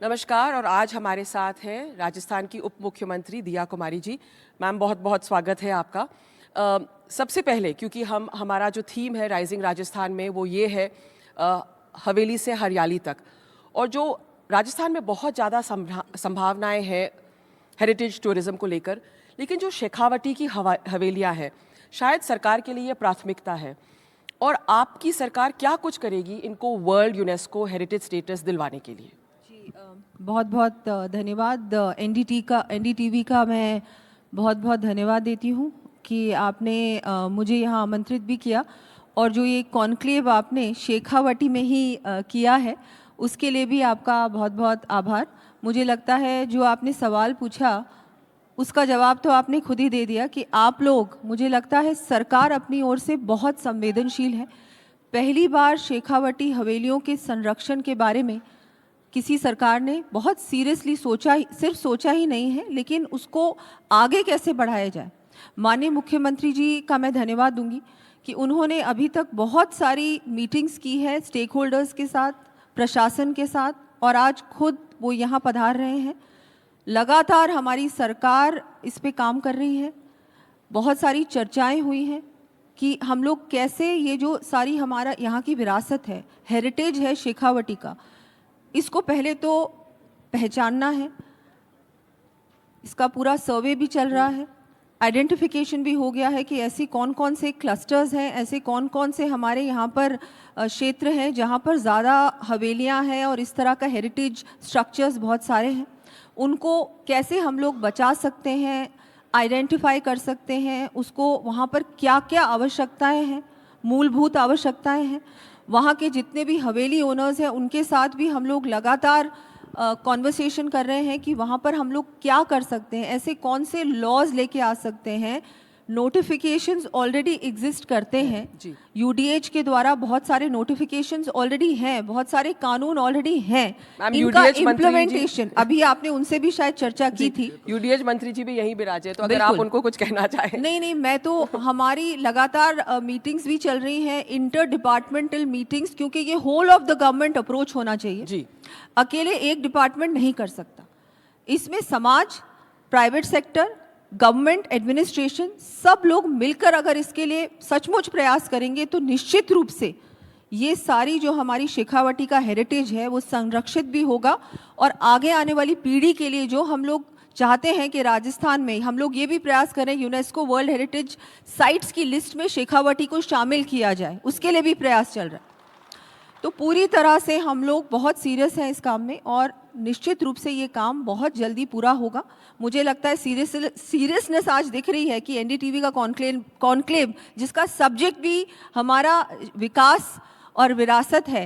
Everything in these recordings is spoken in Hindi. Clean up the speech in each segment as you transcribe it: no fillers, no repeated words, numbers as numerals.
नमस्कार। और आज हमारे साथ हैं राजस्थान की उप मुख्यमंत्री दिया कुमारी जी। मैम, बहुत बहुत स्वागत है आपका। सबसे पहले क्योंकि हमारा जो थीम है राइजिंग राजस्थान में वो ये है हवेली से हरियाली तक, और जो राजस्थान में बहुत ज़्यादा संभावनाएं हैं हेरिटेज टूरिज्म को लेकर, लेकिन जो शेखावटी की हवेलियाँ हैं शायद सरकार के लिए प्राथमिकता है। और आपकी सरकार क्या कुछ करेगी इनको वर्ल्ड यूनेस्को हेरिटेज स्टेटस दिलवाने के लिए? बहुत बहुत धन्यवाद। एनडीटीवी का मैं बहुत बहुत धन्यवाद देती हूँ कि आपने मुझे यहाँ आमंत्रित भी किया, और जो ये कॉन्क्लेव आपने शेखावटी में ही किया है उसके लिए भी आपका बहुत बहुत आभार। मुझे लगता है जो आपने सवाल पूछा उसका जवाब तो आपने खुद ही दे दिया कि आप लोग, मुझे लगता है सरकार अपनी ओर से बहुत संवेदनशील है। पहली बार शेखावटी हवेलियों के संरक्षण के बारे में किसी सरकार ने बहुत सीरियसली सोचा, सिर्फ सोचा ही नहीं है लेकिन उसको आगे कैसे बढ़ाया जाए। माननीय मुख्यमंत्री जी का मैं धन्यवाद दूंगी कि उन्होंने अभी तक बहुत सारी मीटिंग्स की है स्टेक होल्डर्स के साथ, प्रशासन के साथ, और आज खुद वो यहाँ पधार रहे हैं। लगातार हमारी सरकार इस पे काम कर रही है। बहुत सारी चर्चाएं हुई हैं कि हम लोग कैसे ये जो सारी हमारा यहाँ की विरासत है, हेरिटेज है शेखावटी का, इसको पहले तो पहचानना है। इसका पूरा सर्वे भी चल रहा है, आइडेंटिफिकेशन भी हो गया है कि ऐसी कौन कौन से क्लस्टर्स हैं, ऐसे कौन कौन से हमारे यहाँ पर क्षेत्र हैं जहाँ पर ज़्यादा हवेलियाँ हैं और इस तरह का हेरिटेज स्ट्रक्चर्स बहुत सारे हैं। उनको कैसे हम लोग बचा सकते हैं, आइडेंटिफाई कर सकते हैं, उसको वहाँ पर क्या क्या आवश्यकताएं हैं, मूलभूत आवश्यकताएं हैं। वहाँ के जितने भी हवेली ओनर्स हैं उनके साथ भी हम लोग लगातार कॉन्वर्सेशन कर रहे हैं कि वहाँ पर हम लोग क्या कर सकते हैं, ऐसे कौन से लॉज लेके आ सकते हैं। नोटिफिकेशंस ऑलरेडी एग्जिस्ट करते हैं, यूडीएच के द्वारा बहुत सारे नोटिफिकेशंस ऑलरेडी हैं, बहुत सारे कानून ऑलरेडी हैं। इनका इम्प्लीमेंटेशन, अभी आपने उनसे भी शायद चर्चा की थी। यूडीएच मंत्री जी भी यहीं विराजे, तो अगर आप उनको कुछ कहना चाहें। नहीं, मैं तो हमारी लगातार मीटिंग्स भी चल रही हैं, इंटर डिपार्टमेंटल मीटिंग्स, क्योंकि ये whole of the government approach होना चाहिए जी। अकेले एक डिपार्टमेंट नहीं कर सकता। इसमें समाज, प्राइवेट सेक्टर, गवर्नमेंट, एडमिनिस्ट्रेशन, सब लोग मिलकर अगर इसके लिए सचमुच प्रयास करेंगे तो निश्चित रूप से ये सारी जो हमारी शेखावटी का हेरिटेज है वो संरक्षित भी होगा। और आगे आने वाली पीढ़ी के लिए जो हम लोग चाहते हैं कि राजस्थान में हम लोग ये भी प्रयास करें यूनेस्को वर्ल्ड हेरिटेज साइट्स की लिस्ट में शेखावटी को शामिल किया जाए, उसके लिए भी प्रयास चल रहा है। तो पूरी तरह से हम लोग बहुत सीरियस हैं इस काम में, और निश्चित रूप से ये काम बहुत जल्दी पूरा होगा। मुझे लगता है सीरियसनेस आज दिख रही है कि एनडीटीवी का कॉन्क्लेव जिसका सब्जेक्ट भी हमारा विकास और विरासत है,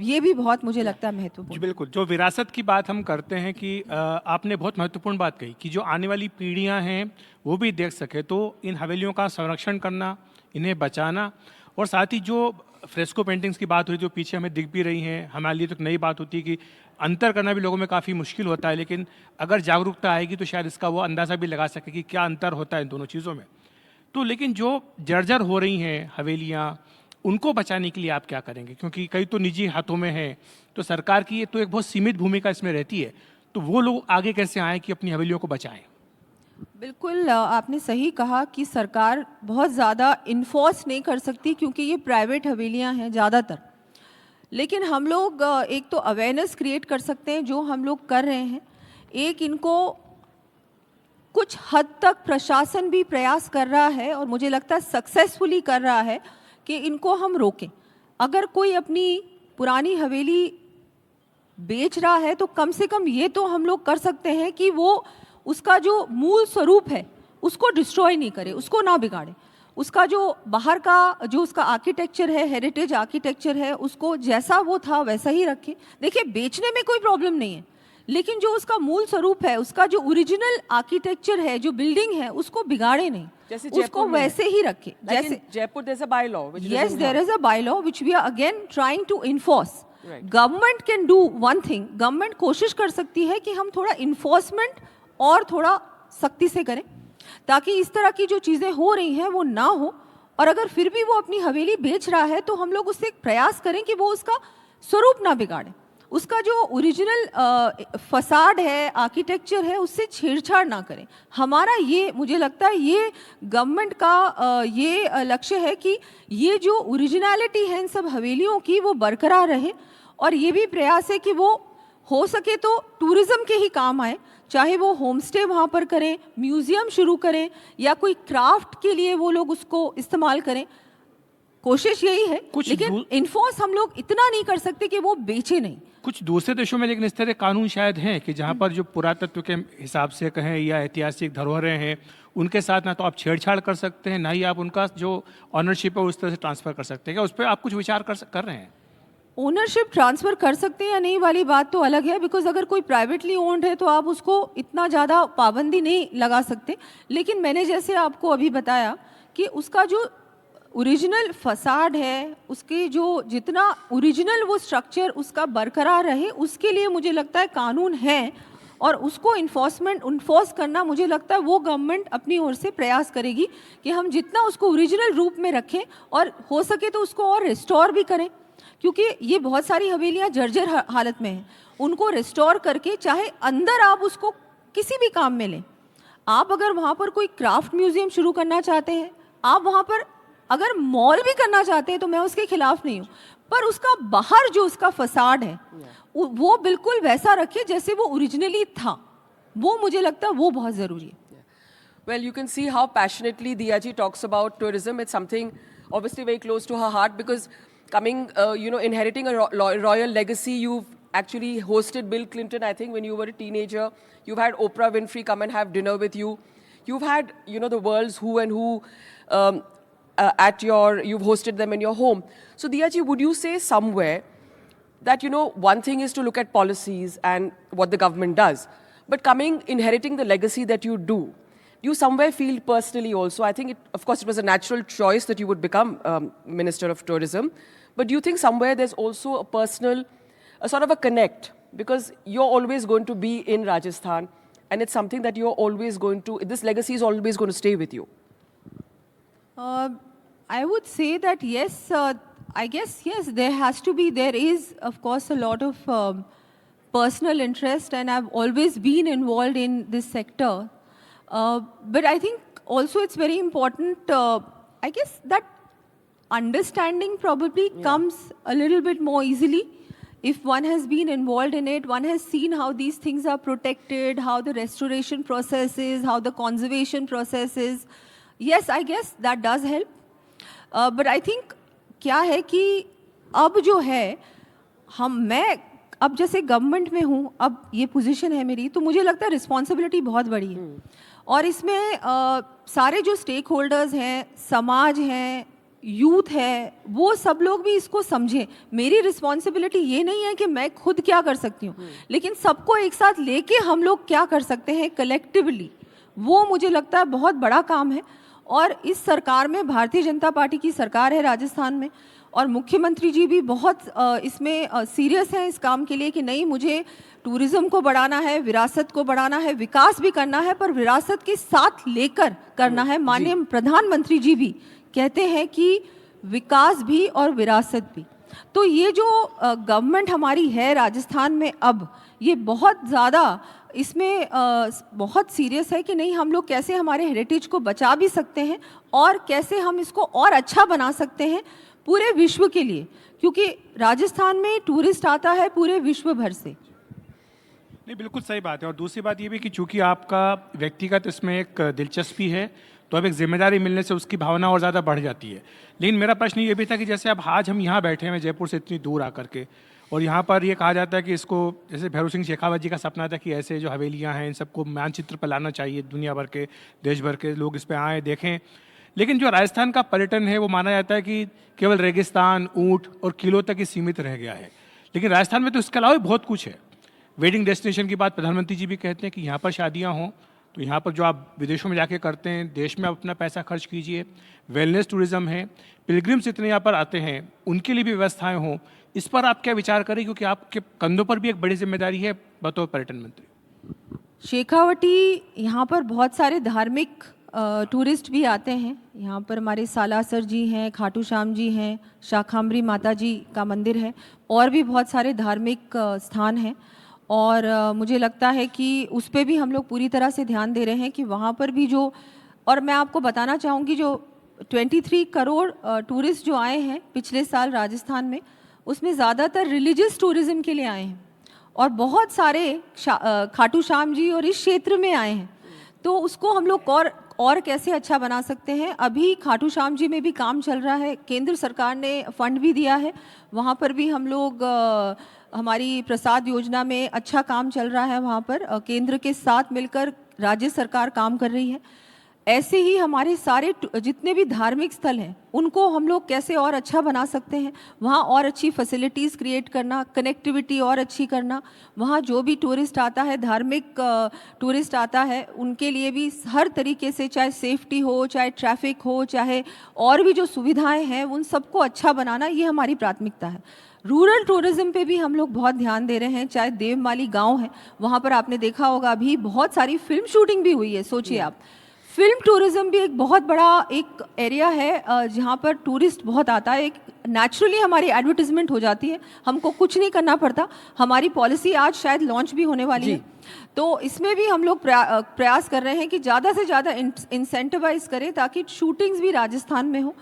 ये भी बहुत मुझे लगता है महत्वपूर्ण। बिल्कुल, जो विरासत की बात हम करते हैं कि आपने बहुत महत्वपूर्ण बात कही कि जो आने वाली पीढ़ियां हैं वो भी देख सके, तो इन हवेलियों का संरक्षण करना, इन्हें बचाना, और साथ ही जो फ्रेस्को पेंटिंग्स की बात हुई जो पीछे हमें दिख भी रही हैं, हमारे लिए तो नई बात होती है कि अंतर करना भी लोगों में काफ़ी मुश्किल होता है, लेकिन अगर जागरूकता आएगी तो शायद इसका वो अंदाज़ा भी लगा सके कि क्या अंतर होता है इन दोनों चीज़ों में। तो लेकिन जो जर्जर हो रही हैं हवेलियाँ, उनको बचाने के लिए आप क्या करेंगे? क्योंकि कई तो निजी हाथों में हैं, तो सरकार की ये तो एक बहुत सीमित भूमिका इसमें रहती है, तो वो लोग आगे कैसे आएँ कि अपनी हवेलियों को बचाएँ? बिल्कुल, आपने सही कहा कि सरकार बहुत ज़्यादा इन्फोर्स नहीं कर सकती क्योंकि ये प्राइवेट हवेलियां हैं ज़्यादातर। लेकिन हम लोग एक तो अवेयरनेस क्रिएट कर सकते हैं, जो हम लोग कर रहे हैं। एक, इनको कुछ हद तक प्रशासन भी प्रयास कर रहा है और मुझे लगता है सक्सेसफुली कर रहा है कि इनको हम रोकें। अगर कोई अपनी पुरानी हवेली बेच रहा है तो कम से कम ये तो हम लोग कर सकते हैं कि वो उसका जो मूल स्वरूप है उसको डिस्ट्रॉय नहीं करे, उसको ना बिगाड़े। उसका जो बाहर का जो उसका आर्किटेक्चर है, हेरिटेज आर्किटेक्चर है, उसको जैसा वो था वैसा ही रखे। देखिए, बेचने में कोई प्रॉब्लम नहीं है, लेकिन जो उसका मूल स्वरूप है, उसका जो ओरिजिनल आर्किटेक्चर है, जो बिल्डिंग है, उसको बिगाड़े नहीं, उसको वैसे ही रखे। जैसे Jaipur, there is a bylaw, yes, there is a bylaw which we are again trying to enforce. Government can do one thing, government कोशिश कर सकती है कि हम थोड़ा इन्फोर्समेंट और थोड़ा सख्ती से करें ताकि इस तरह की जो चीज़ें हो रही हैं वो ना हो। और अगर फिर भी वो अपनी हवेली बेच रहा है तो हम लोग उससे एक प्रयास करें कि वो उसका स्वरूप ना बिगाड़े, उसका जो ओरिजिनल फसाड है, आर्किटेक्चर है, उससे छेड़छाड़ ना करें। हमारा ये, मुझे लगता है ये गवर्नमेंट का ये लक्ष्य है कि ये जो ओरिजिनलिटी है इन सब हवेलियों की वो बरकरार रहे, और ये भी प्रयास है कि वो हो सके तो टूरिज्म के ही काम आए, चाहे वो होम स्टे वहाँ पर करें, म्यूज़ियम शुरू करें, या कोई क्राफ्ट के लिए वो लोग उसको इस्तेमाल करें। कोशिश यही है, लेकिन इन्फोर्स हम लोग इतना नहीं कर सकते कि वो बेचे नहीं। कुछ दूसरे देशों में लेकिन इस तरह कानून शायद हैं कि जहाँ पर जो पुरातत्व के हिसाब से कहें या ऐतिहासिक धरोहरें हैं, उनके साथ ना तो आप छेड़छाड़ कर सकते हैं, ना ही आप उनका जो ऑनरशिप है उस तरह से ट्रांसफ़र कर सकते हैं। क्या उस पर आप कुछ विचार कर रहे हैं? ओनरशिप ट्रांसफ़र कर सकते हैं या नहीं वाली बात तो अलग है, बिकॉज अगर कोई प्राइवेटली ओन्ड है तो आप उसको इतना ज़्यादा पाबंदी नहीं लगा सकते। लेकिन मैंने जैसे आपको अभी बताया कि उसका जो ओरिजिनल फसाड है, उसके जो जितना ओरिजिनल वो स्ट्रक्चर उसका बरकरार रहे, उसके लिए मुझे लगता है कानून है, और उसको इन्फोर्स करना मुझे लगता है वो गवर्नमेंट अपनी ओर से प्रयास करेगी कि हम जितना उसको ओरिजिनल रूप में रखें, और हो सके तो उसको और रिस्टोर भी करें, क्योंकि ये बहुत सारी हवेलियाँ जर्जर हालत में हैं। उनको रिस्टोर करके चाहे अंदर आप उसको किसी भी काम में लें। आप अगर वहाँ पर कोई क्राफ्ट म्यूज़ियम शुरू करना चाहते हैं, आप वहाँ पर अगर मॉल भी करना चाहते हैं तो मैं उसके खिलाफ नहीं हूँ, पर उसका बाहर जो उसका फसाड है वो बिल्कुल वैसा रखे जैसे वो ओरिजिनली था। वो मुझे लगता है वो बहुत ज़रूरी है। Well, you can see how passionately Diya ji talks about tourism. It's something obviously very close to her heart, because coming, inheriting a royal legacy, you've actually hosted Bill Clinton, I think, when you were a teenager. You've had Oprah Winfrey come and have dinner with you. You've had, the world's who and who you've hosted them in your home. So Diya ji, would you say somewhere that, one thing is to look at policies and what the government does, but inheriting the legacy that you do, you somewhere feel personally also, I think, of course, it was a natural choice that you would become Minister of Tourism, but do you think somewhere there's also a personal, a sort of a connect, because you're always going to be in Rajasthan, and it's something that you're always going to, this legacy is always going to stay with you? I would say that yes, I guess yes, there is of course a lot of personal interest, and I've always been involved in this sector. But I think also it's very important, I guess, that understanding probably comes a little bit more easily. If one has been involved in it, one has seen how these things are protected, how the restoration process is, how the conservation process is. Yes, I guess that does help. But I think क्या है कि अब जो है, मैं अब जैसे गवर्नमेंट में हूँ, अब ये पोजीशन है मेरी, तो मुझे लगता है रिस्पॉन्सिबिलिटी बहुत बड़ी है। और इसमें सारे जो स्टेक होल्डर्स हैं, समाज हैं, यूथ है, वो सब लोग भी इसको समझें। मेरी रिस्पॉन्सिबिलिटी ये नहीं है कि मैं खुद क्या कर सकती हूँ, लेकिन सबको एक साथ लेके हम लोग क्या कर सकते हैं कलेक्टिवली, वो मुझे लगता है बहुत बड़ा काम है। और इस सरकार में, भारतीय जनता पार्टी की सरकार है राजस्थान में, और मुख्यमंत्री जी भी बहुत इसमें सीरियस हैं इस काम के लिए कि नहीं, मुझे टूरिज़्म को बढ़ाना है, विरासत को बढ़ाना है, विकास भी करना है, पर विरासत के साथ लेकर करना है। माननीय प्रधानमंत्री जी भी कहते हैं कि विकास भी और विरासत भी। तो ये जो गवर्नमेंट हमारी है राजस्थान में अब, ये बहुत ज़्यादा इसमें बहुत सीरियस है कि नहीं, हम लोग कैसे हमारे हेरिटेज को बचा भी सकते हैं और कैसे हम इसको और अच्छा बना सकते हैं पूरे विश्व के लिए, क्योंकि राजस्थान में टूरिस्ट आता है पूरे विश्व भर से। नहीं, बिल्कुल सही बात है। और दूसरी बात ये भी कि चूंकि आपका व्यक्तिगत इसमें एक दिलचस्पी है, तो अब एक जिम्मेदारी मिलने से उसकी भावना और ज़्यादा बढ़ जाती है। लेकिन मेरा प्रश्न ये भी था कि जैसे अब आज हम यहाँ बैठे हैं जयपुर से इतनी दूर आकर के, और यहाँ पर ये कहा जाता है कि इसको, जैसे भैरव सिंह शेखावत जी का सपना था कि ऐसे जो हवेलियाँ हैं इन सबको मानचित्र पर लाना चाहिए, दुनिया भर के, देश भर के लोग इस पर आएँ, देखें। लेकिन जो राजस्थान का पर्यटन है वो माना जाता है कि केवल रेगिस्तान, ऊँट और किलों तक ही सीमित रह गया है। लेकिन राजस्थान में तो इसके अलावा भी बहुत कुछ है। वेडिंग डेस्टिनेशन की बात प्रधानमंत्री जी भी कहते हैं कि यहाँ पर शादियाँ हों, तो यहाँ पर जो आप विदेशों में जाके करते हैं, देश में आप अपना पैसा खर्च कीजिए। वेलनेस टूरिज़्म है, पिलग्रिम्स इतने यहाँ पर आते हैं, उनके लिए भी व्यवस्थाएं हों। इस पर आप क्या विचार करें, क्योंकि आपके कंधों पर भी एक बड़ी जिम्मेदारी है बतौर पर्यटन मंत्री। शेखावटी यहाँ पर बहुत सारे धार्मिक टूरिस्ट भी आते हैं। यहाँ पर हमारे सालासर जी हैं, खाटू श्याम जी हैं, शाखाम्बरी माता जी का मंदिर है, और भी बहुत सारे धार्मिक स्थान हैं। और मुझे लगता है कि उस पे भी हम लोग पूरी तरह से ध्यान दे रहे हैं कि वहाँ पर भी जो, और मैं आपको बताना चाहूँगी जो 23 करोड़ टूरिस्ट जो आए हैं पिछले साल राजस्थान में, उसमें ज़्यादातर रिलीजियस टूरिज़्म के लिए आए हैं, और बहुत सारे खाटू श्याम जी और इस क्षेत्र में आए हैं। तो उसको हम लोग और कैसे अच्छा बना सकते हैं। अभी खाटू श्याम जी में भी काम चल रहा है, केंद्र सरकार ने फंड भी दिया है, वहाँ पर भी हम लोग हमारी प्रसाद योजना में अच्छा काम चल रहा है। वहाँ पर केंद्र के साथ मिलकर राज्य सरकार काम कर रही है। ऐसे ही हमारे सारे जितने भी धार्मिक स्थल हैं उनको हम लोग कैसे और अच्छा बना सकते हैं, वहाँ और अच्छी फैसिलिटीज़ क्रिएट करना, कनेक्टिविटी और अच्छी करना, वहाँ जो भी टूरिस्ट आता है, धार्मिक टूरिस्ट आता है, उनके लिए भी हर तरीके से, चाहे सेफ्टी हो, चाहे ट्रैफिक हो, चाहे और भी जो सुविधाएं हैं, उन सबको अच्छा बनाना, ये हमारी प्राथमिकता है। रूरल टूरिज्म पे भी हम लोग बहुत ध्यान दे रहे हैं। चाहे देवमाली गांव है, वहाँ पर आपने देखा होगा अभी बहुत सारी फिल्म शूटिंग भी हुई है। सोचिए आप, फिल्म टूरिज्म भी एक बहुत बड़ा एक एरिया है जहाँ पर टूरिस्ट बहुत आता है। एक नेचुरली हमारी एडवर्टिजमेंट हो जाती है, हमको कुछ नहीं करना पड़ता। हमारी पॉलिसी आज शायद लॉन्च भी होने वाली है, तो इसमें भी हम लोग प्रयास कर रहे हैं कि ज़्यादा से ज़्यादा इंसेंटिवाइज करें ताकि शूटिंग्स भी राजस्थान में हो।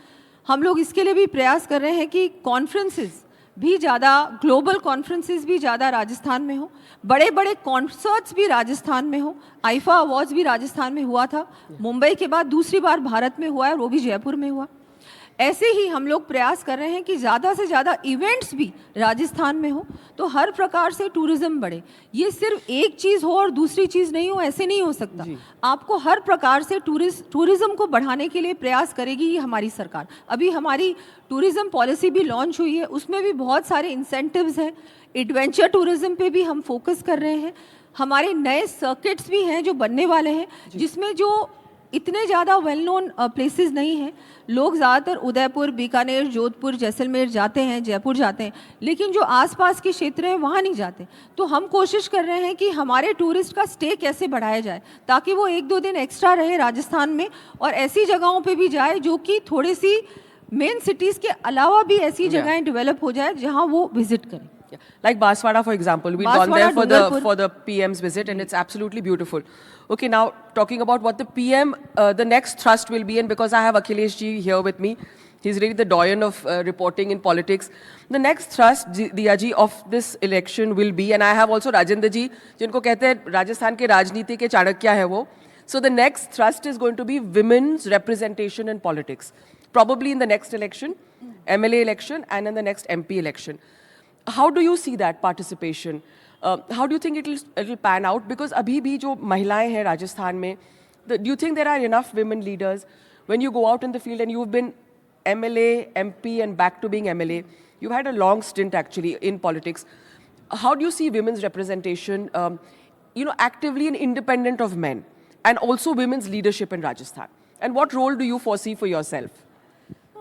हम लोग इसके लिए भी प्रयास कर रहे हैं कि कॉन्फ्रेंसेस भी ज़्यादा, ग्लोबल कॉन्फ्रेंसेस भी ज़्यादा राजस्थान में हो, बड़े बड़े कॉन्सर्ट्स भी राजस्थान में हो। आईफा अवार्ड्स भी राजस्थान में हुआ था, मुंबई के बाद दूसरी बार भारत में हुआ है, वो भी जयपुर में हुआ। ऐसे ही हम लोग प्रयास कर रहे हैं कि ज़्यादा से ज़्यादा इवेंट्स भी राजस्थान में हो, तो हर प्रकार से टूरिज्म बढ़े। ये सिर्फ एक चीज़ हो और दूसरी चीज़ नहीं हो, ऐसे नहीं हो सकता। आपको हर प्रकार से टूरिज्म को बढ़ाने के लिए प्रयास करेगी ये हमारी सरकार। अभी हमारी टूरिज्म पॉलिसी भी लॉन्च हुई है, उसमें भी बहुत सारे इंसेंटिव्स हैं। एडवेंचर टूरिज्म पे भी हम फोकस कर रहे हैं। हमारे नए सर्किट्स भी हैं जो बनने वाले हैं, जिसमें जो इतने ज़्यादा वेल नोन प्लेसेस नहीं हैं। लोग ज़्यादातर उदयपुर, बीकानेर, जोधपुर, जैसलमेर जाते हैं, जयपुर जाते हैं, लेकिन जो आसपास के क्षेत्र हैं वहाँ नहीं जाते। तो हम कोशिश कर रहे हैं कि हमारे टूरिस्ट का स्टे कैसे बढ़ाया जाए ताकि वो 1-2 दिन एक्स्ट्रा रहे राजस्थान में, और ऐसी जगहों पे भी जाए जो कि थोड़ी सी मेन सिटीज़ के अलावा भी ऐसी जगहें डेवलप हो जाए जहाँ वो विजिट करें। Like Baswada, for example, we've gone there for the PM's visit, and it's absolutely beautiful. Okay, now talking about what the PM, the next thrust will be, and because I have Akhilesh ji here with me, he's really the doyen of reporting in politics. The next thrust, Diya ji, of this election will be, and I have also Rajendra ji, जिनको कहते हैं राजस्थान के राजनीति के चाणक्य है वो. So the next thrust is going to be women's representation in politics, probably in the next election, MLA election, and in the next MP election. How do you see that participation? How do you think it'll pan out? Because अभी भी जो महिलाएं हैं राजस्थान में, do you think there are enough women leaders? When you go out in the field and you've been MLA, MP, and back to being MLA, you've had a long stint actually in politics. How do you see women's representation, actively and independent of men, and also women's leadership in Rajasthan? And what role do you foresee for yourself?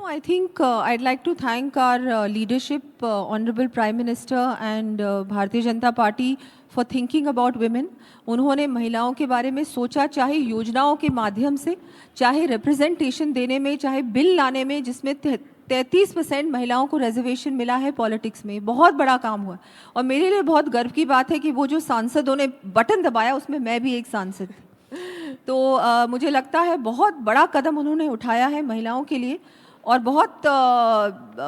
I think I'd like to thank our leadership, Honorable Prime Minister and Bharatiya Janata Party for thinking about women. उन्होंने महिलाओं के बारे में सोचा, चाहे योजनाओं के माध्यम से, चाहे रिप्रेजेंटेशन देने में, चाहे बिल लाने में, जिसमें 33% महिलाओं को रिजर्वेशन मिला है पॉलिटिक्स में। बहुत बड़ा काम हुआ, और मेरे लिए बहुत गर्व की बात है कि वो जो सांसदों ने बटन दबाया उसमें मैं भी एक सांसद थी। तो मुझे लगता है बहुत बड़ा कदम उन्होंने उठाया है महिलाओं के लिए। और बहुत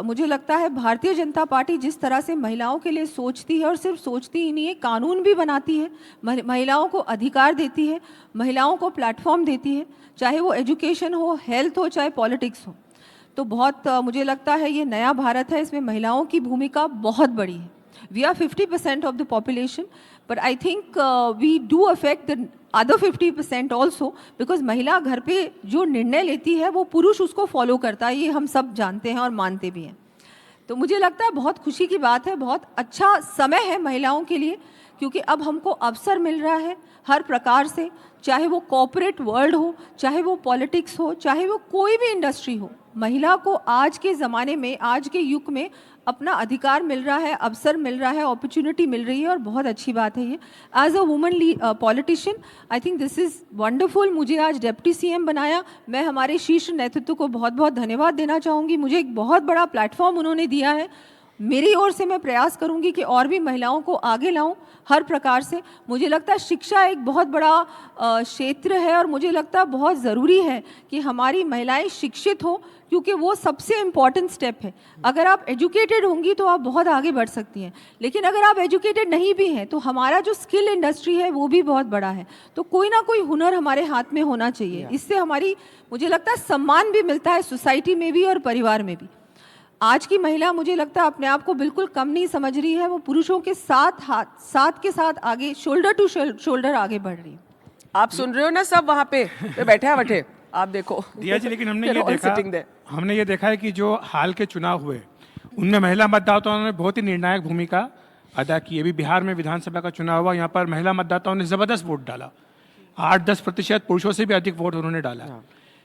मुझे लगता है भारतीय जनता पार्टी जिस तरह से महिलाओं के लिए सोचती है, और सिर्फ सोचती ही नहीं है, कानून भी बनाती है, महिलाओं को अधिकार देती है, महिलाओं को प्लेटफॉर्म देती है, चाहे वो एजुकेशन हो, हेल्थ हो, चाहे पॉलिटिक्स हो। तो बहुत मुझे लगता है ये नया भारत है, इसमें महिलाओं की भूमिका बहुत बड़ी है। We are 50% of the population, but I think we do affect the other 50% also, because महिला घर पे जो निर्णय लेती है वो पुरुष उसको फॉलो करता है, ये हम सब जानते हैं और मानते भी हैं। तो मुझे लगता है बहुत खुशी की बात है, बहुत अच्छा समय है महिलाओं के लिए, क्योंकि अब हमको अवसर मिल रहा है हर प्रकार से, चाहे वो कॉर्पोरेट वर्ल्ड हो, चाहे वो पॉलिटिक्स हो, चाहे वो कोई भी इंडस्ट्री हो। महिला को आज के ज़माने में, आज के युग में अपना अधिकार मिल रहा है, अवसर मिल रहा है, अपॉर्चुनिटी मिल रही है, और बहुत अच्छी बात है ये। As a woman politician I think this is wonderful. मुझे आज डिप्टी सीएम बनाया, मैं हमारे शीर्ष नेतृत्व को बहुत बहुत धन्यवाद देना चाहूँगी। मुझे एक बहुत बड़ा प्लेटफॉर्म उन्होंने दिया है। मेरी ओर से मैं प्रयास करूंगी कि और भी महिलाओं को आगे लाऊं हर प्रकार से। मुझे लगता है शिक्षा एक बहुत बड़ा क्षेत्र है, और मुझे लगता है बहुत ज़रूरी है कि हमारी महिलाएं शिक्षित हो, क्योंकि वो सबसे इम्पॉर्टेंट स्टेप है। अगर आप एजुकेटेड होंगी तो आप बहुत आगे बढ़ सकती हैं, लेकिन अगर आप एजुकेटेड नहीं भी हैं तो हमारा जो स्किल इंडस्ट्री है वो भी बहुत बड़ा है। तो कोई ना कोई हुनर हमारे हाथ में होना चाहिए। इससे हमारी, मुझे लगता है, सम्मान भी मिलता है सोसाइटी में भी और परिवार में भी। आज की महिला, मुझे लगता है, अपने आप को बिल्कुल कम नहीं समझ रही है। वो पुरुषों के साथ के साथ आगे, शोल्डर टू शोल्डर आगे बढ़ रही है। आप सुन रहे हो ना सब वहाँ पे बैठे हैं बैठे, आप देखो दिया जी। लेकिन They're all sitting there. हमने ये देखा है कि जो हाल के चुनाव हुए उनमें महिला मतदाताओं ने बहुत ही निर्णायक भूमिका अदा की। अभी बिहार में विधानसभा का चुनाव हुआ, यहाँ पर महिला मतदाताओं ने ज़बरदस्त वोट डाला, 8-10% पुरुषों से भी अधिक वोट उन्होंने डाला।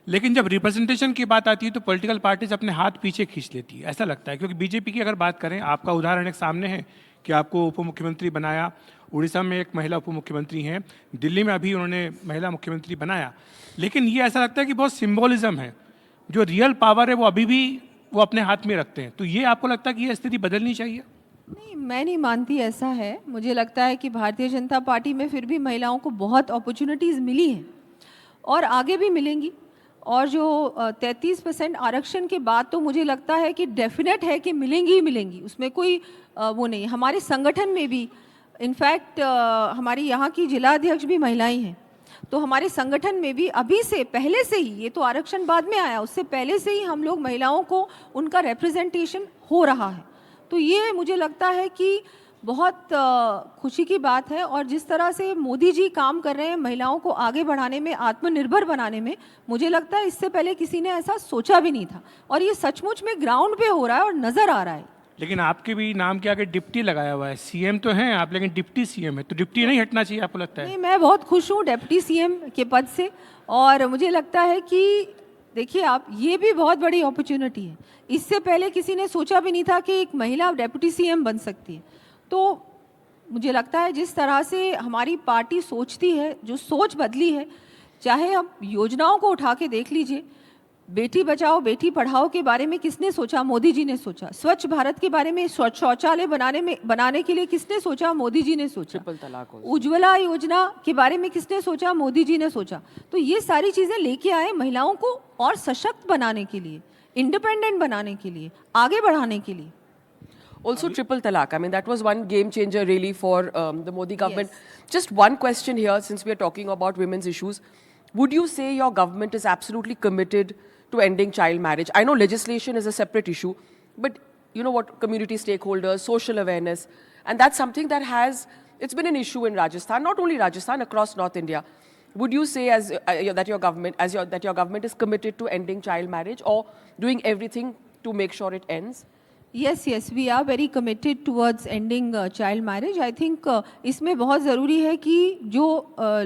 लेकिन जब रिप्रेजेंटेशन की बात आती है तो पॉलिटिकल पार्टीज अपने हाथ पीछे खींच लेती है, ऐसा लगता है। क्योंकि बीजेपी की अगर बात करें, आपका उदाहरण एक सामने है कि आपको उप मुख्यमंत्री बनाया, उड़ीसा में एक महिला उप मुख्यमंत्री हैं, दिल्ली में अभी उन्होंने महिला मुख्यमंत्री बनाया। लेकिन ये ऐसा लगता है कि बहुत सिंबॉलिज्म है, जो रियल पावर है वो अभी भी वो अपने हाथ में रखते हैं। तो ये आपको लगता है कि ये स्थिति बदलनी चाहिए? नहीं, मैं नहीं मानती ऐसा है। मुझे लगता है कि भारतीय जनता पार्टी में फिर भी महिलाओं को बहुत अपॉर्चुनिटीज़ मिली हैं और आगे भी मिलेंगी। और जो 33% आरक्षण के बाद तो मुझे लगता है कि डेफिनेट है कि मिलेंगी ही मिलेंगी, उसमें कोई वो नहीं। हमारे संगठन में भी, इनफैक्ट हमारी यहाँ की जिलाध्यक्ष भी महिलाएं हैं, तो हमारे संगठन में भी अभी से, पहले से ही, ये तो आरक्षण बाद में आया, उससे पहले से ही हम लोग महिलाओं को उनका रिप्रेजेंटेशन हो रहा है। तो ये मुझे लगता है कि बहुत खुशी की बात है। और जिस तरह से मोदी जी काम कर रहे हैं महिलाओं को आगे बढ़ाने में, आत्मनिर्भर बनाने में, मुझे लगता है इससे पहले किसी ने ऐसा सोचा भी नहीं था, और ये सचमुच में ग्राउंड पे हो रहा है और नज़र आ रहा है। लेकिन आपके भी नाम के आगे डिप्टी लगाया हुआ है, सीएम तो हैं आप, लेकिन डिप्टी सीएम है, तो डिप्टी नहीं हटना चाहिए आपको लगता है? नहीं, मैं बहुत खुश हूँ डिप्टी सीएम के पद से, और मुझे लगता है कि देखिए आप, ये भी बहुत बड़ी अपॉर्चुनिटी है। इससे पहले किसी ने सोचा भी नहीं था कि एक महिला डिप्टी सीएम बन सकती है। तो मुझे लगता है जिस तरह से हमारी पार्टी सोचती है, जो सोच बदली है, चाहे हम योजनाओं को उठा के देख लीजिए, बेटी बचाओ बेटी पढ़ाओ के बारे में किसने सोचा? मोदी जी ने सोचा। स्वच्छ भारत के बारे में, शौचालय बनाने के लिए किसने सोचा? मोदी जी ने सोचा। ट्रिपल तलाक, उज्ज्वला योजना के बारे में किसने सोचा? मोदी जी ने सोचा। तो ये सारी चीज़ें लेके आए महिलाओं को और सशक्त बनाने के लिए, इंडिपेंडेंट बनाने के लिए, आगे बढ़ाने के लिए। Also triple talaq. I mean, that was one game changer really for the Modi government. Just one question here, since we are talking about women's issues. Would you say your government is absolutely committed to ending child marriage? I know legislation is a separate issue, but you know what, community stakeholders, social awareness, and that's something that it's been an issue in Rajasthan, not only Rajasthan, across North India. Would you say that your government is committed to ending child marriage or doing everything to make sure it ends? Yes, we are very committed towards ending child marriage. I think इसमें बहुत ज़रूरी है कि जो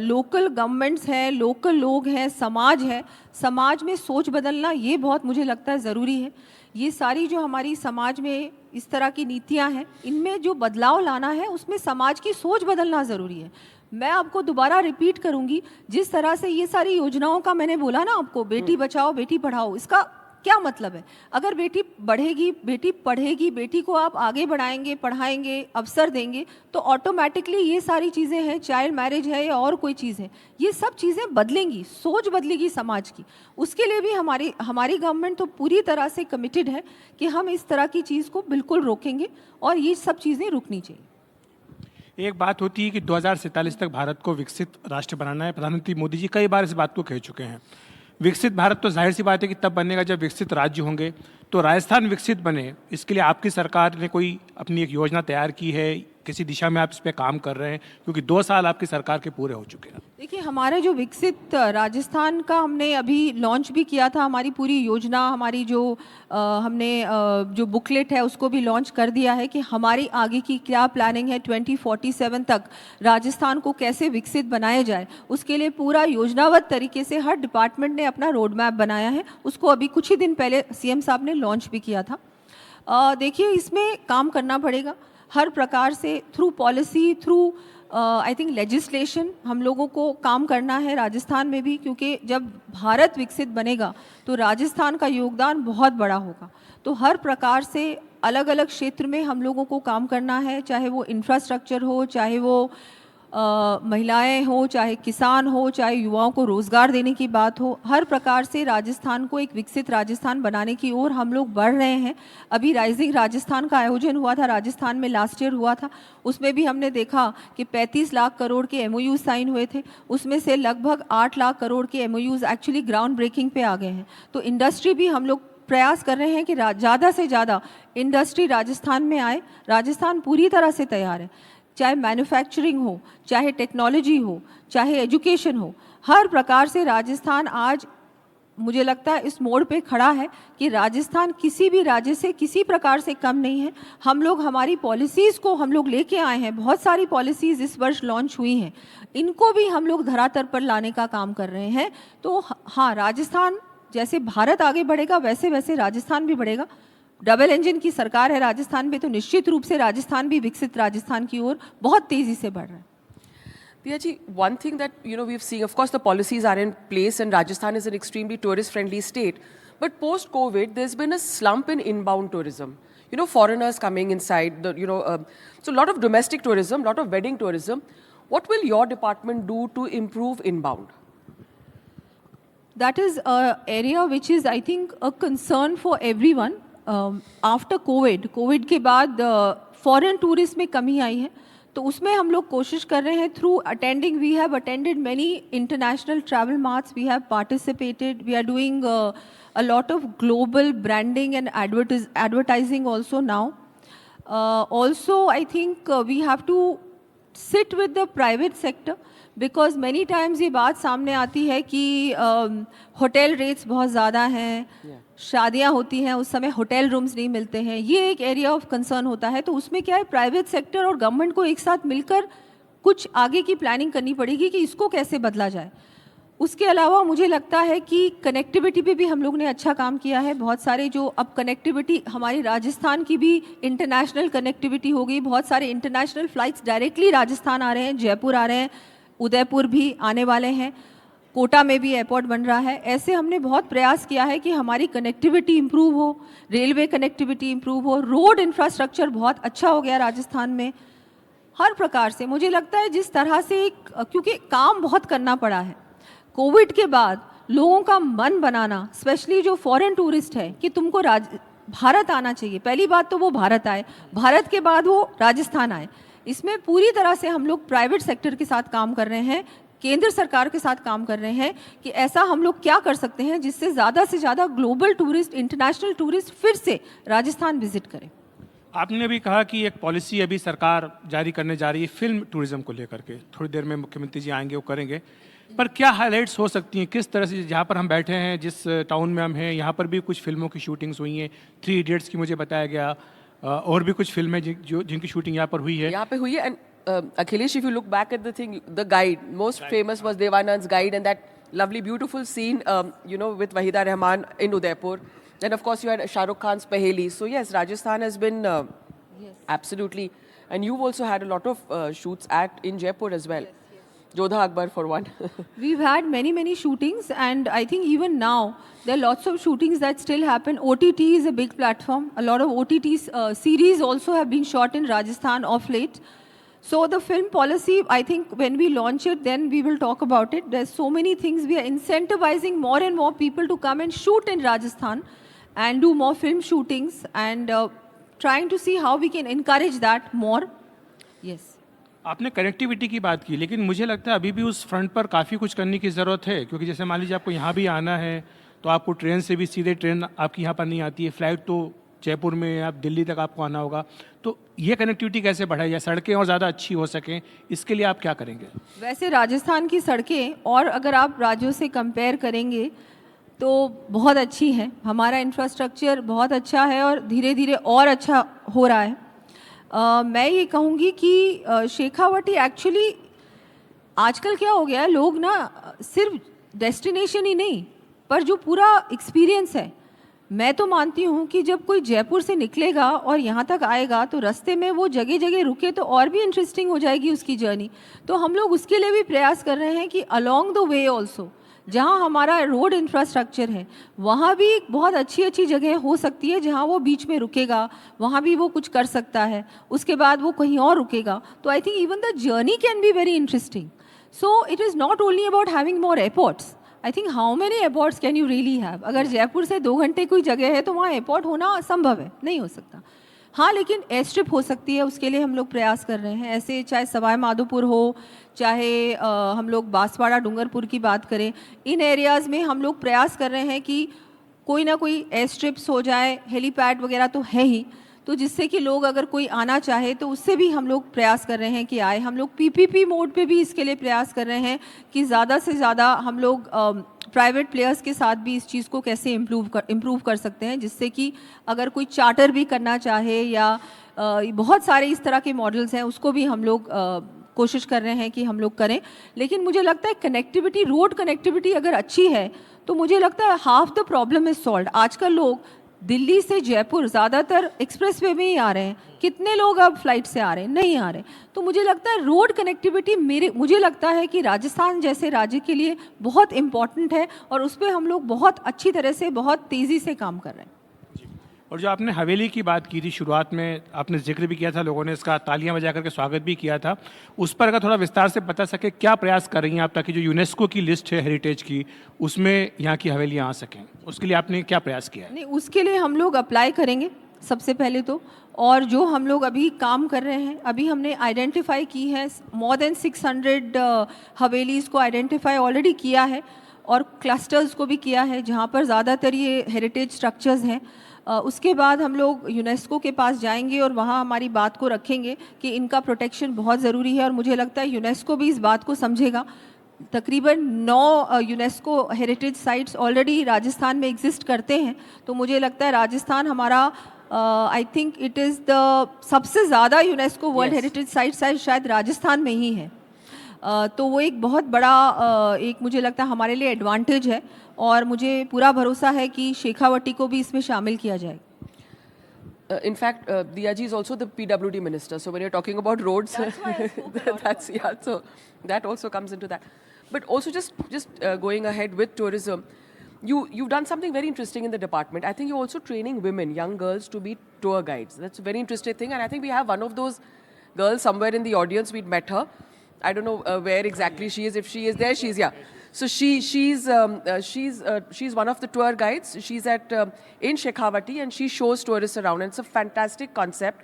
लोकल गवर्नमेंट्स हैं, लोकल लोग हैं, समाज है, समाज में सोच बदलना, ये बहुत मुझे लगता है ज़रूरी है। ये सारी जो हमारी समाज में इस तरह की नीतियाँ हैं, इनमें जो बदलाव लाना है, उसमें समाज की सोच बदलना ज़रूरी है। मैं आपको दोबारा रिपीट करूँगी, जिस तरह से ये सारी योजनाओं का मैंने बोला ना आपको, बेटी बचाओ बेटी पढ़ाओ, इसका क्या मतलब है? अगर बेटी बढ़ेगी, बेटी पढ़ेगी, बेटी को आप आगे बढ़ाएंगे, पढ़ाएंगे, अवसर देंगे, तो ऑटोमेटिकली ये सारी चीज़ें हैं, चाइल्ड मैरिज है या और कोई चीज़ है, ये सब चीज़ें बदलेंगी, सोच बदलेगी समाज की। उसके लिए भी हमारी गवर्नमेंट तो पूरी तरह से कमिटेड है कि हम इस तरह की चीज़ को बिल्कुल रोकेंगे और ये सब चीज़ें रुकनी चाहिए। एक बात होती है कि 2047 तक भारत को विकसित राष्ट्र बनाना है। प्रधानमंत्री मोदी जी कई बार इस बात को कह चुके हैं। विकसित भारत तो जाहिर सी बात है कि तब बनेगा जब विकसित राज्य होंगे। तो राजस्थान विकसित बने, इसके लिए आपकी सरकार ने कोई अपनी एक योजना तैयार की है किसी दिशा में आप इस पे काम कर रहे हैं, क्योंकि 2 साल आपकी सरकार के पूरे हो चुके हैं? देखिए, हमारा जो विकसित राजस्थान का हमने अभी लॉन्च भी किया था, हमारी पूरी योजना, हमारी जो हमने जो बुकलेट है उसको भी लॉन्च कर दिया है कि हमारी आगे की क्या प्लानिंग है 2047 तक राजस्थान को कैसे विकसित बनाया जाए। उसके लिए पूरा योजनाबद्ध तरीके से हर डिपार्टमेंट ने अपना रोड मैप बनाया है, उसको अभी कुछ ही दिन पहले सीएम साहब ने लॉन्च भी किया था। देखिए, इसमें काम करना पड़ेगा हर प्रकार से, through policy, through I think legislation, हम लोगों को काम करना है राजस्थान में भी, क्योंकि जब भारत विकसित बनेगा तो राजस्थान का योगदान बहुत बड़ा होगा। तो हर प्रकार से अलग अलग क्षेत्र में हम लोगों को काम करना है, चाहे वो इंफ्रास्ट्रक्चर हो, चाहे वो महिलाएं हो, चाहे किसान हो, चाहे युवाओं को रोज़गार देने की बात हो। हर प्रकार से राजस्थान को एक विकसित राजस्थान बनाने की ओर हम लोग बढ़ रहे हैं। अभी राइजिंग राजस्थान का आयोजन हुआ था राजस्थान में, लास्ट ईयर हुआ था, उसमें भी हमने देखा कि 35 लाख करोड़ के एमओयू साइन हुए थे, उसमें से लगभग 8 लाख करोड़ के एमओयूज एक्चुअली ग्राउंड ब्रेकिंग पे आ गए हैं। तो इंडस्ट्री भी हम लोग प्रयास कर रहे हैं कि ज़्यादा से ज़्यादा इंडस्ट्री राजस्थान में आए। राजस्थान पूरी तरह से तैयार है, चाहे मैन्युफैक्चरिंग हो, चाहे टेक्नोलॉजी हो, चाहे एजुकेशन हो, हर प्रकार से राजस्थान आज मुझे लगता है इस मोड़ पे खड़ा है कि राजस्थान किसी भी राज्य से किसी प्रकार से कम नहीं है। हम लोग हमारी पॉलिसीज़ को हम लोग लेके आए हैं, बहुत सारी पॉलिसीज़ इस वर्ष लॉन्च हुई हैं, इनको भी हम लोग धरातल पर लाने का काम कर रहे हैं। तो हाँ, राजस्थान जैसे भारत आगे बढ़ेगा वैसे वैसे राजस्थान भी बढ़ेगा। डबल इंजन की सरकार है राजस्थान में, तो निश्चित रूप से राजस्थान भी विकसित राजस्थान की ओर बहुत तेजी से बढ़ रहा है। Priya ji, one thing that we've seen, of course, the policies are in place, and Rajasthan is an extremely tourist-friendly state. But post-COVID, there's been a slump in inbound tourism. Foreigners coming inside. So a lot of domestic tourism, a lot of wedding tourism. What will your department do to improve inbound? That is an area which is, I think, a concern for everyone. After Covid के बाद फॉरेन टूरिस्ट में कमी आई है, तो उसमें हम लोग कोशिश कर रहे हैं through attending, we have attended many international travel marts, we have participated, we are doing a lot of global branding and advertising also now. Also I think we have to sit with the private sector, because many times ये बात सामने आती है कि होटल रेट्स बहुत ज़्यादा हैं, शादियां होती हैं उस समय होटल रूम्स नहीं मिलते हैं, ये एक एरिया ऑफ कंसर्न होता है. तो उसमें क्या है, प्राइवेट सेक्टर और गवर्नमेंट को एक साथ मिलकर कुछ आगे की प्लानिंग करनी पड़ेगी कि इसको कैसे बदला जाए. उसके अलावा मुझे लगता है कि कनेक्टिविटी पे भी हम लोग ने अच्छा काम किया है. बहुत सारे जो अब कनेक्टिविटी हमारी राजस्थान की भी इंटरनेशनल कनेक्टिविटी हो गई, बहुत सारे इंटरनेशनल फ्लाइट्स डायरेक्टली राजस्थान आ रहे हैं, जयपुर आ रहे हैं, उदयपुर भी आने वाले हैं, कोटा में भी एयरपोर्ट बन रहा है. ऐसे हमने बहुत प्रयास किया है कि हमारी कनेक्टिविटी इंप्रूव हो, रेलवे कनेक्टिविटी इंप्रूव हो, रोड इंफ्रास्ट्रक्चर बहुत अच्छा हो गया राजस्थान में. हर प्रकार से मुझे लगता है जिस तरह से क्योंकि काम बहुत करना पड़ा है कोविड के बाद, लोगों का मन बनाना, स्पेशली जो फॉरेन टूरिस्ट है कि तुमको भारत आना चाहिए. पहली बात तो वो भारत आए, भारत के बाद वो राजस्थान आए. इसमें पूरी तरह से हम लोग प्राइवेट सेक्टर के साथ काम कर रहे हैं, केंद्र सरकार के साथ काम कर रहे हैं कि ऐसा हम लोग क्या कर सकते हैं जिससे ज़्यादा से ज़्यादा ग्लोबल टूरिस्ट, इंटरनेशनल टूरिस्ट फिर से राजस्थान विजिट करें. आपने भी कहा कि एक पॉलिसी अभी सरकार जारी करने जा रही है फिल्म टूरिज्म को लेकर के, थोड़ी देर में मुख्यमंत्री जी आएंगे, वो करेंगे. पर क्या हाइलाइट्स हो सकती हैं, किस तरह से, जहाँ पर हम बैठे हैं, जिस टाउन में हम हैं, यहाँ पर भी कुछ फिल्मों की शूटिंग्स हुई हैं, 3 इडियट्स की मुझे बताया गया, और भी कुछ फिल्में जिनकी शूटिंग यहाँ पर हुई है. यहाँ पे हुई है. And Akhilesh, if you look back at the thing, the guide, most famous was Devanand's guide, and that lovely, beautiful scene, with Wahida Rahman in Udaipur. Then, of course, you had Shah Rukh Khan's Paheli. So, yes, Rajasthan has been absolutely. And you've also had a lot of shoots in Jaipur as well. Jodha Akbar, for one. We've had many shootings, and I think even now there are lots of shootings that still happen. OTT is a big platform. A lot of OTT series also have been shot in Rajasthan of late. So the film policy, I think when we launch it, then we will talk about it. There's so many things. We are incentivizing more and more people to come and shoot in Rajasthan and do more film shootings, and trying to see how we can encourage that more. Yes. आपने कनेक्टिविटी की बात की, लेकिन मुझे लगता है अभी भी उस फ्रंट पर काफ़ी कुछ करने की ज़रूरत है, क्योंकि जैसे मान लीजिए आपको यहाँ भी आना है तो आपको ट्रेन से भी सीधे ट्रेन आपकी यहाँ पर नहीं आती है, फ्लाइट तो जयपुर में आप दिल्ली तक आपको आना होगा, तो ये कनेक्टिविटी कैसे बढ़ाई जाए, सड़कें और ज़्यादा अच्छी हो सकें, इसके लिए आप क्या करेंगे? वैसे राजस्थान की सड़कें और अगर आप राज्यों से कंपेयर करेंगे तो बहुत अच्छी है। हमारा इंफ्रास्ट्रक्चर बहुत अच्छा है और धीरे धीरे और अच्छा हो रहा है। मैं ये कहूँगी कि शेखावटी एक्चुअली आजकल क्या हो गया है, लोग ना सिर्फ डेस्टिनेशन ही नहीं पर जो पूरा एक्सपीरियंस है, मैं तो मानती हूँ कि जब कोई जयपुर से निकलेगा और यहाँ तक आएगा तो रास्ते में वो जगह जगह रुके तो और भी इंटरेस्टिंग हो जाएगी उसकी जर्नी। तो हम लोग उसके लिए भी प्रयास कर रहे हैं कि अलोंग द वे ऑल्सो जहाँ हमारा रोड इंफ्रास्ट्रक्चर है वहाँ भी एक बहुत अच्छी अच्छी जगह हो सकती है जहाँ वो बीच में रुकेगा, वहाँ भी वो कुछ कर सकता है, उसके बाद वो कहीं और रुकेगा। तो I think even the journey can be very interesting. So it is not only about having more airports. I think how many airports can you really have? अगर जयपुर से 2 घंटे कोई जगह है तो वहाँ एयरपोर्ट होना असंभव है, नहीं हो सकता। हाँ, लेकिन एयर स्ट्रिप हो सकती है, उसके लिए हम लोग प्रयास कर रहे हैं। ऐसे चाहे सवाई माधोपुर हो, चाहे हम लोग बांसवाड़ा डूंगरपुर की बात करें, इन एरियाज़ में हम लोग प्रयास कर रहे हैं कि कोई ना कोई एयर स्ट्रिप्स हो जाए। हेलीपैड वगैरह तो है ही, तो जिससे कि लोग अगर कोई आना चाहे तो उससे भी हम लोग प्रयास कर रहे हैं कि आए। हम लोग पीपीपी मोड पे भी इसके लिए प्रयास कर रहे हैं कि ज़्यादा से ज़्यादा हम लोग प्राइवेट प्लेयर्स के साथ भी इस चीज़ को कैसे इम्प्रूव कर सकते हैं, जिससे कि अगर कोई चार्टर भी करना चाहे या बहुत सारे इस तरह के मॉडल्स हैं, उसको भी हम लोग कोशिश कर रहे हैं कि हम लोग करें। लेकिन मुझे लगता है कनेक्टिविटी, रोड कनेक्टिविटी अगर अच्छी है तो मुझे लगता है half the problem is solve. आजकल लोग दिल्ली से जयपुर ज़्यादातर एक्सप्रेसवे में ही आ रहे हैं, कितने लोग अब फ्लाइट से आ रहे हैं? नहीं आ रहे। तो मुझे लगता है रोड कनेक्टिविटी मुझे लगता है कि राजस्थान जैसे राज्य के लिए बहुत इम्पॉर्टेंट है और उस पर हम लोग बहुत अच्छी तरह से, बहुत तेज़ी से काम कर रहे हैं। और जो आपने हवेली की बात की थी शुरुआत में, आपने जिक्र भी किया था, लोगों ने इसका तालियां बजा करके स्वागत भी किया था, उस पर अगर थोड़ा विस्तार से बता सके क्या प्रयास कर रही हैं आप ताकि जो यूनेस्को की लिस्ट है हेरिटेज की उसमें यहाँ की हवेलियाँ आ सकें, उसके लिए आपने क्या प्रयास किया है? नहीं, उसके लिए हम लोग अप्लाई करेंगे सबसे पहले तो, और जो हम लोग अभी काम कर रहे हैं, अभी हमने आइडेंटिफाई की है मोर देन 600 हवेलीज़ को आइडेंटिफाई ऑलरेडी किया है और क्लस्टर्स को भी किया है जहाँ पर ज़्यादातर ये हेरिटेज स्ट्रक्चर्स हैं। उसके बाद हम लोग यूनेस्को के पास जाएंगे और वहाँ हमारी बात को रखेंगे कि इनका प्रोटेक्शन बहुत ज़रूरी है और मुझे लगता है यूनेस्को भी इस बात को समझेगा। तकरीबन 9 UNESCO heritage sites already Rajasthan में एग्जिस्ट करते हैं, तो मुझे लगता है राजस्थान हमारा I think it is the सबसे ज़्यादा यूनेस्को वर्ल्ड हेरिटेज साइट शायद राजस्थान में ही है। तो वो एक बहुत बड़ा एक मुझे लगता है हमारे लिए एडवांटेज है और मुझे पूरा भरोसा है कि शेखावटी को भी इसमें शामिल किया जाएगा। In fact, Diyaji is also the PWD minister. So when you're talking about roads, that's yeah. So that also comes into that. But also just going ahead with tourism, you've done something very interesting in the department. I think you're also training women, young girls, to be tour guides. That's a very interesting thing, and I think we have one of those girls somewhere in the audience. We'd met her. I don't know where exactly she is. If she is there, she's yeah. So she's one of the tour guides. She's at in Shekhawati and she shows tourists around. And it's a fantastic concept.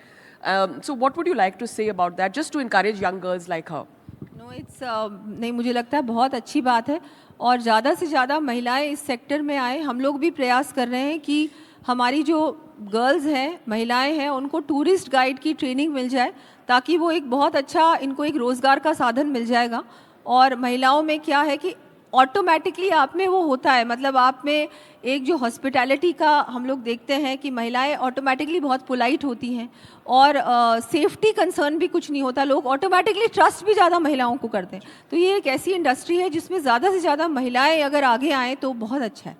So what would you like to say about that, just to encourage young girls like her? No, it's नहीं, मुझे लगता है बहुत अच्छी बात है और ज़्यादा से ज़्यादा महिलाएं इस सेक्टर में आए। हम लोग भी प्रयास कर रहे हैं कि हमारी जो गर्ल्स हैं, महिलाएं हैं, उनको टूरिस्ट गाइड की ट्रेनिंग मिल जाए ताकि वो एक बहुत अच्छा, इनको एक रोज़गार का साधन मिल जाएगा। और महिलाओं में क्या है कि ऑटोमेटिकली आप में वो होता है, मतलब आप में एक जो हॉस्पिटैलिटी का हम लोग देखते हैं कि महिलाएं ऑटोमेटिकली बहुत पोलाइट होती हैं और सेफ्टी कंसर्न भी कुछ नहीं होता, लोग ऑटोमेटिकली ट्रस्ट भी ज़्यादा महिलाओं को करते हैं। तो ये एक ऐसी इंडस्ट्री है जिसमें ज़्यादा से ज़्यादा महिलाएं अगर आगे आएँ तो बहुत अच्छा है।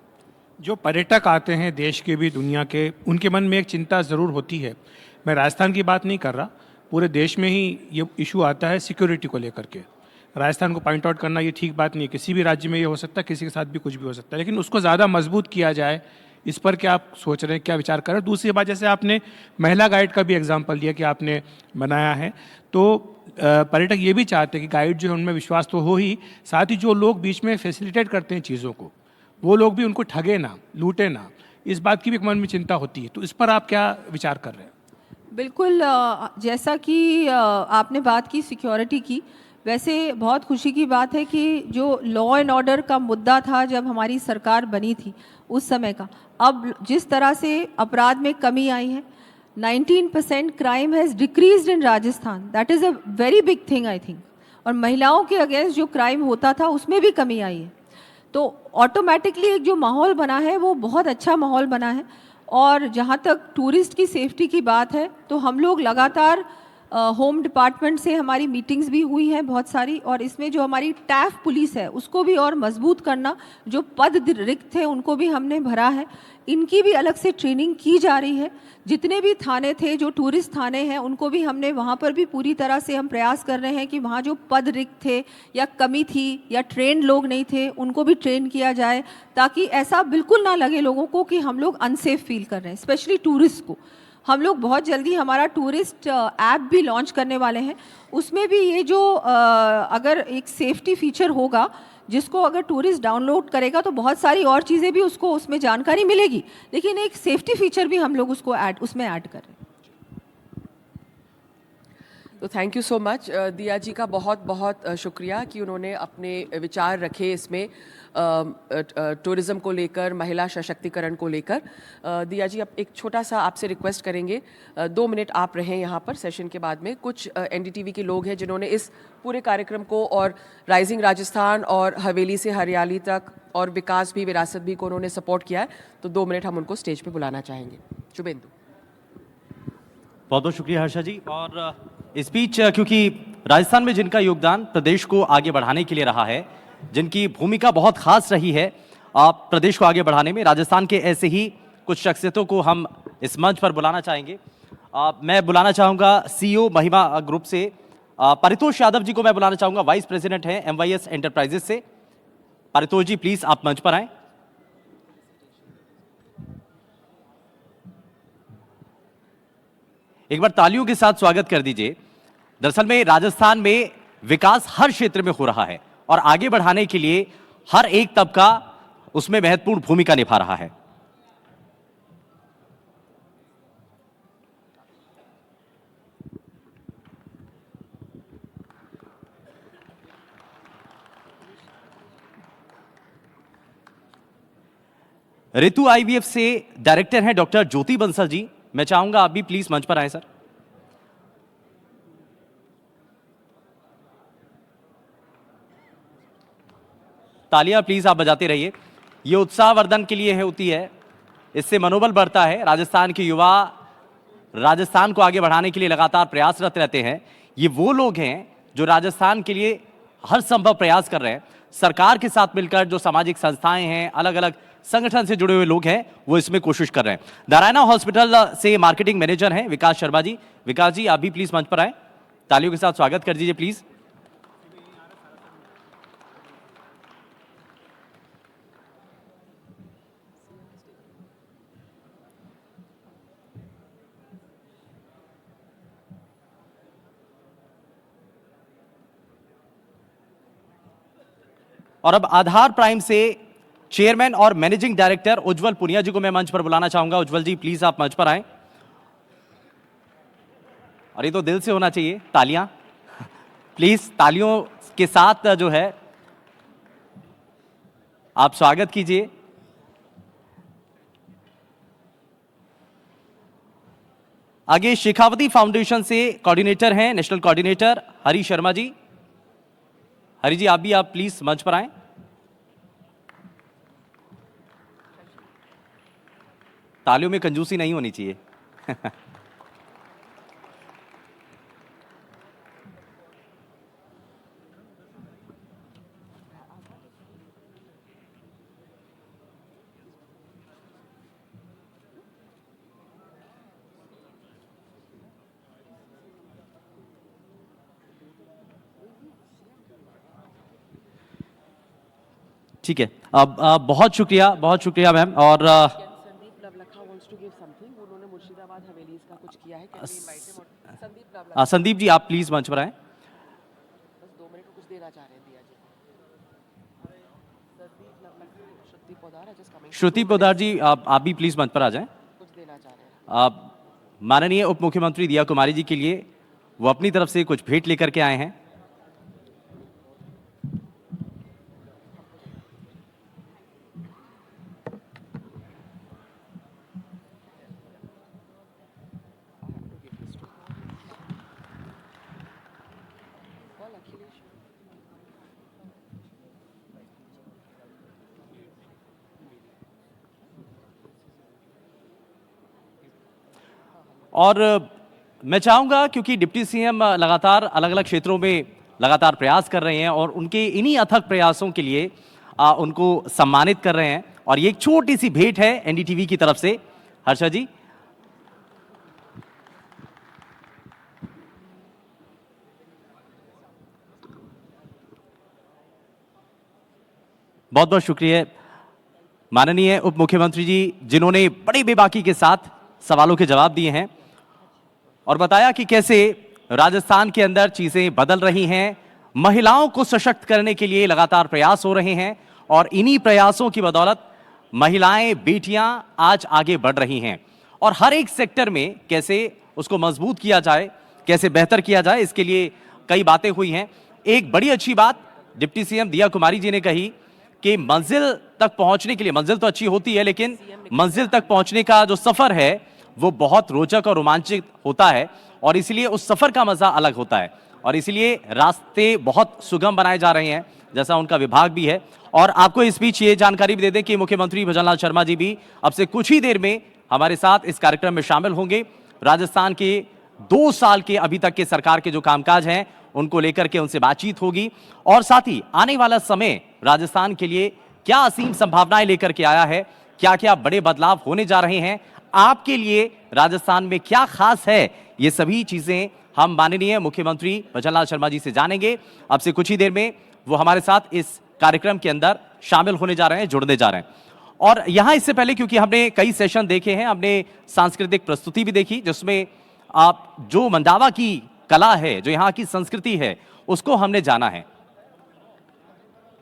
जो पर्यटक आते हैं देश के भी दुनिया के, उनके मन में एक चिंता ज़रूर होती है। मैं राजस्थान की बात नहीं कर रहा, पूरे देश में ही ये इशू आता है सिक्योरिटी को लेकर के। राजस्थान को पॉइंट आउट करना ये ठीक बात नहीं है, किसी भी राज्य में ये हो सकता है, किसी के साथ भी कुछ भी हो सकता है, लेकिन उसको ज़्यादा मजबूत किया जाए, इस पर क्या आप सोच रहे हैं, क्या विचार कर रहे हैं? दूसरी बात, जैसे आपने महिला गाइड का भी एग्जाम्पल दिया कि आपने बनाया है, तो पर्यटक ये भी चाहते हैं कि गाइड जो है उनमें विश्वास तो हो ही, साथ ही जो लोग बीच में फैसिलिटेट करते हैं चीज़ों को, वो लोग भी उनको ठगे ना, लूटे ना, इस बात की भी मन में चिंता होती है। तो इस पर आप क्या विचार कर रहे हैं? बिल्कुल, जैसा कि आपने बात की सिक्योरिटी की, वैसे बहुत खुशी की बात है कि जो लॉ एंड ऑर्डर का मुद्दा था जब हमारी सरकार बनी थी उस समय का, अब जिस तरह से अपराध में कमी आई है, 19% crime has decreased in Rajasthan, that is a very big thing I think. और महिलाओं के अगेंस्ट जो क्राइम होता था उसमें भी कमी आई है। तो ऑटोमेटिकली एक जो माहौल बना है वो बहुत अच्छा माहौल बना है। और जहाँ तक टूरिस्ट की सेफ्टी की बात है तो हम लोग लगातार होम डिपार्टमेंट से हमारी मीटिंग्स भी हुई हैं बहुत सारी, और इसमें जो हमारी टैफ पुलिस है उसको भी और मजबूत करना, जो पद रिक्त थे उनको भी हमने भरा है, इनकी भी अलग से ट्रेनिंग की जा रही है। जितने भी थाने थे जो टूरिस्ट थाने हैं उनको भी हमने वहाँ पर भी पूरी तरह से हम प्रयास कर रहे हैं कि वहाँ जो पद रिक्त थे या कमी थी या ट्रेन लोग नहीं थे उनको भी ट्रेन किया जाए, ताकि ऐसा बिल्कुल ना लगे लोगों को कि हम लोग अनसेफ फील कर रहे हैं, स्पेशली टूरिस्ट को। हम लोग बहुत जल्दी हमारा टूरिस्ट ऐप भी लॉन्च करने वाले हैं, उसमें भी ये जो अगर एक सेफ्टी फीचर होगा जिसको अगर टूरिस्ट डाउनलोड करेगा तो बहुत सारी और चीज़ें भी उसको उसमें जानकारी मिलेगी, लेकिन एक सेफ्टी फीचर भी हम लोग उसको उसमें ऐड कर रहे हैं। तो थैंक यू सो मच दिया जी का बहुत बहुत शुक्रिया कि उन्होंने अपने विचार रखे इसमें टूरिज़्म को लेकर, महिला सशक्तिकरण को लेकर। दिया जी, अब एक छोटा सा आपसे रिक्वेस्ट करेंगे, 2 मिनट आप रहें यहाँ पर सेशन के बाद में। कुछ एनडीटीवी के लोग हैं जिन्होंने इस पूरे कार्यक्रम को और राइजिंग राजस्थान और हवेली से हरियाली तक और विकास भी, विरासत भी को उन्होंने सपोर्ट किया है, तो 2 मिनट हम उनको स्टेज पे बुलाना चाहेंगे। शुभेंदु। बहुत बहुत शुक्रिया हर्षा जी। और स्पीच क्योंकि राजस्थान में जिनका योगदान प्रदेश को आगे बढ़ाने के लिए रहा है, जिनकी भूमिका बहुत खास रही है प्रदेश को आगे बढ़ाने में, राजस्थान के ऐसे ही कुछ शख्सियतों को हम इस मंच पर बुलाना चाहेंगे। मैं बुलाना चाहूँगा CEO महिमा ग्रुप से परितोष यादव जी को मैं बुलाना चाहूँगा, वाइस प्रेसिडेंट हैं MYS एंटरप्राइजेस से। परितोष जी प्लीज आप मंच पर आएं। एक बार तालियों के साथ स्वागत कर दीजिए। दरअसल में राजस्थान में विकास हर क्षेत्र में हो रहा है और आगे बढ़ाने के लिए हर एक तबका उसमें महत्वपूर्ण भूमिका निभा रहा है। ऋतु IVF से डायरेक्टर हैं डॉक्टर ज्योति बंसल जी। मैं चाहूंगा आप भी प्लीज मंच पर आए सर। तालियां प्लीज आप बजाते रहिए। ये उत्साहवर्धन के लिए होती है, इससे मनोबल बढ़ता है। राजस्थान के युवा राजस्थान को आगे बढ़ाने के लिए लगातार प्रयासरत रहते हैं। ये वो लोग हैं जो राजस्थान के लिए हर संभव प्रयास कर रहे हैं। सरकार के साथ मिलकर जो सामाजिक संस्थाएं हैं, अलग अलग संगठन से जुड़े हुए लोग हैं, वो इसमें कोशिश कर रहे हैं। नारायणा हॉस्पिटल से मार्केटिंग मैनेजर हैं विकास शर्मा जी। विकास जी आप भी प्लीज मंच पर आए, तालियों के साथ स्वागत कर दीजिए प्लीज। और अब आधार प्राइम से चेयरमैन और मैनेजिंग डायरेक्टर उज्जवल पुनिया जी को मैं मंच पर बुलाना चाहूंगा। उज्जवल जी प्लीज आप मंच पर आएं। और ये तो दिल से होना चाहिए, तालियां प्लीज, तालियों के साथ जो है आप स्वागत कीजिए। आगे शेखावती फाउंडेशन से कोऑर्डिनेटर हैं, नेशनल कोऑर्डिनेटर हरी शर्मा जी। हरी जी आप प्लीज मंच पर आएं। तालियों में कंजूसी नहीं होनी चाहिए। ठीक है, अब बहुत शुक्रिया मैम। और Sandeep लवलखा wants to give something, उन्होंने मुर्शिदाबाद हवेली का कुछ किया है, can we invite him? Sandeep लवलखा, Sandeep ji आप प्लीज मंच पर आएं। बस 2 मिनट में कुछ देना चाह रहे हैं दिया जी। संदीप लवलखा, श्रुति पोदार है just coming. श्रुति पोदार जी आप भी प्लीज मंच पर आ जाएं। कुछ देना चाह रहे हैं। माननीय उप मुख्यमंत्री दिया कुमारी जी के लिए वो अपनी तरफ से कुछ भेंट लेकर के आए हैं। और मैं चाहूंगा, क्योंकि डिप्टी सीएम लगातार अलग अलग क्षेत्रों में लगातार प्रयास कर रहे हैं और उनके इन्हीं अथक प्रयासों के लिए उनको सम्मानित कर रहे हैं, और ये एक छोटी सी भेंट है एनडीटीवी की तरफ से। हर्षा जी, बहुत बहुत शुक्रिया माननीय उप मुख्यमंत्री जी, जिन्होंने बड़ी बेबाकी के साथ सवालों के जवाब दिए हैं और बताया कि कैसे राजस्थान के अंदर चीजें बदल रही हैं, महिलाओं को सशक्त करने के लिए लगातार प्रयास हो रहे हैं और इन्हीं प्रयासों की बदौलत महिलाएं, बेटियां आज आगे बढ़ रही हैं और हर एक सेक्टर में कैसे उसको मजबूत किया जाए, कैसे बेहतर किया जाए, इसके लिए कई बातें हुई हैं। एक बड़ी अच्छी बात डिप्टी सीएम दिया कुमारी जी ने कही कि मंजिल तक पहुंचने के लिए, मंजिल तो अच्छी होती है लेकिन मंजिल तक पहुंचने का जो सफर है वो बहुत रोचक और रोमांचित होता है और इसलिए उस सफर का मजा अलग होता है और इसलिए रास्ते बहुत सुगम बनाए जा रहे हैं, जैसा उनका विभाग भी है। और आपको इस बीच ये जानकारी भी दे दें कि मुख्यमंत्री भजनलाल शर्मा जी भी अब से कुछ ही देर में हमारे साथ इस कार्यक्रम में शामिल होंगे। राजस्थान के 2 साल के अभी तक के सरकार के जो कामकाज हैं उनको लेकर के उनसे बातचीत होगी और साथ ही आने वाला समय राजस्थान के लिए क्या असीम संभावनाएं लेकर के आया है, क्या क्या बड़े बदलाव होने जा रहे हैं, आपके लिए राजस्थान में क्या खास है, ये सभी चीजें हम माननीय मुख्यमंत्री भजनलाल शर्मा जी से जानेंगे। अब से कुछ ही देर में वो हमारे साथ इस कार्यक्रम के अंदर शामिल होने जा रहे हैं, जुड़ने जा रहे हैं। और यहां इससे पहले, क्योंकि हमने कई सेशन देखे हैं, हमने सांस्कृतिक प्रस्तुति भी देखी जिसमें आप जो मंडावा की कला है, जो यहाँ की संस्कृति है, उसको हमने जाना है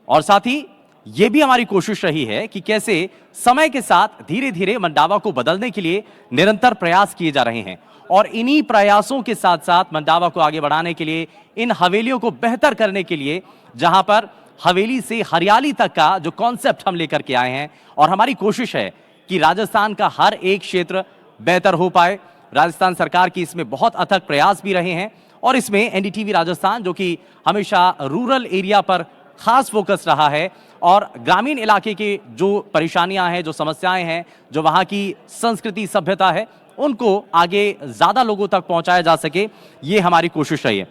और साथ ही ये भी हमारी कोशिश रही है कि कैसे समय के साथ धीरे धीरे मंडावा को बदलने के लिए निरंतर प्रयास किए जा रहे हैं और इन्हीं प्रयासों के साथ साथ मंडावा को आगे बढ़ाने के लिए, इन हवेलियों को बेहतर करने के लिए, जहां पर हवेली से हरियाली तक का जो कॉन्सेप्ट हम लेकर के आए हैं और हमारी कोशिश है कि राजस्थान का हर एक क्षेत्र बेहतर हो पाए। राजस्थान सरकार की इसमें बहुत अथक प्रयास भी रहे हैं और इसमें एनडीटीवी राजस्थान, जो कि हमेशा रूरल एरिया पर खास फोकस रहा है और ग्रामीण इलाके की जो परेशानियां हैं, जो समस्याएं हैं, जो वहां की संस्कृति सभ्यता है, उनको आगे ज्यादा लोगों तक पहुंचाया जा सके, ये हमारी कोशिश रही है।